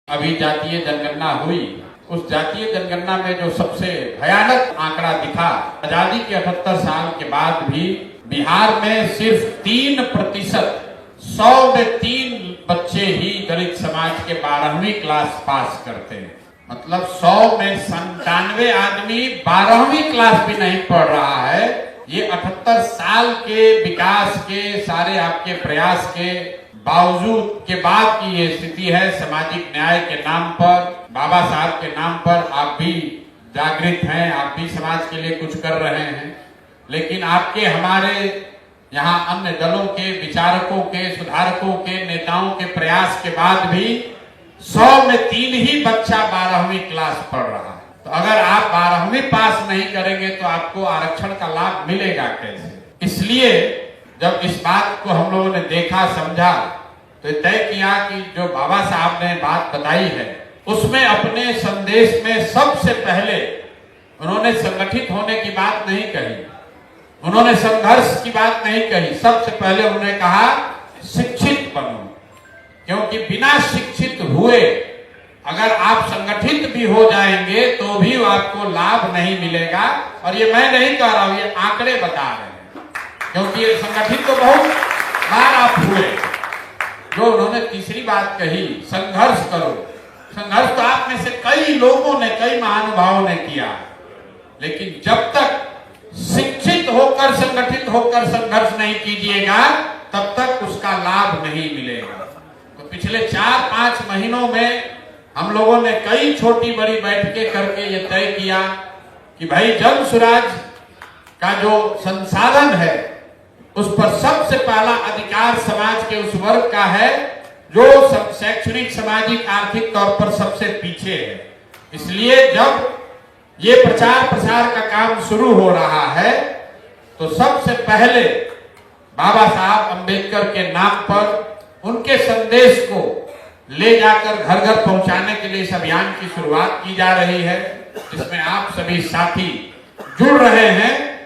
अभी जातीय जनगणना हुई, उस जातीय जनगणना में जो सबसे भयानक आंकड़ा दिखा, आजादी के 78 साल के बाद भी बिहार में सिर्फ 3%, 100 में 3 बच्चे ही दलित समाज के 12वीं क्लास पास करते हैं। मतलब 100 में 97 आदमी 12वीं क्लास भी नहीं पढ़ रहा है। ये 78 साल के विकास के सारे आपके प्रयास के बावजूद के बाद की ये स्थिति है। सामाजिक न्याय के नाम पर, बाबा साहब के नाम पर आप भी जागृत हैं, आप भी समाज के लिए कुछ कर रहे हैं, लेकिन आपके हमारे यहाँ अन्य दलों के विचारकों के, सुधारकों के, नेताओं के प्रयास के बाद भी 100 में 3 ही बच्चा 12वीं क्लास पढ़ रहा है। तो अगर आप 12वीं पास नहीं करेंगे तो आपको आरक्षण का लाभ मिलेगा कैसे? इसलिए जब इस बात को हम लोगों ने देखा, समझा, तो तय किया कि जो बाबा साहब ने बात बताई है उसमें अपने संदेश में सबसे पहले उन्होंने संगठित होने की बात नहीं कही, उन्होंने संघर्ष की बात नहीं कही। सबसे पहले उन्होंने कहा शिक्षित बनो, क्योंकि बिना शिक्षित हुए अगर आप संगठित भी हो जाएंगे तो भी आपको लाभ नहीं मिलेगा। और ये मैं नहीं कह रहा हूं, ये आंकड़े बता रहे हैं, क्योंकि ये संगठित तो बहुत बार आप हुए। जो उन्होंने तीसरी बात कही, संघर्ष करो, संघर्ष तो आप में से कई लोगों ने, कई महानुभावों ने किया, लेकिन जब तक शिक्षित होकर, संगठित होकर संघर्ष नहीं कीजिएगा तब तक उसका लाभ नहीं मिलेगा। तो पिछले 4-5 महीनों में हम लोगों ने कई छोटी बड़ी बैठकें करके ये तय किया कि भाई जन स्वराज का जो संसाधन है उस पर सबसे पहला अधिकार समाज के उस वर्ग का है जो शैक्षणिक, सामाजिक, आर्थिक तौर पर सबसे पीछे है। इसलिए जब ये प्रचार प्रसार का काम शुरू हो रहा है तो सबसे पहले बाबा साहब अंबेडकर के नाम पर उनके संदेश को ले जाकर घर घर पहुंचाने के लिए इस अभियान की शुरुआत की जा रही है, जिसमें आप सभी साथी जुड़ रहे हैं।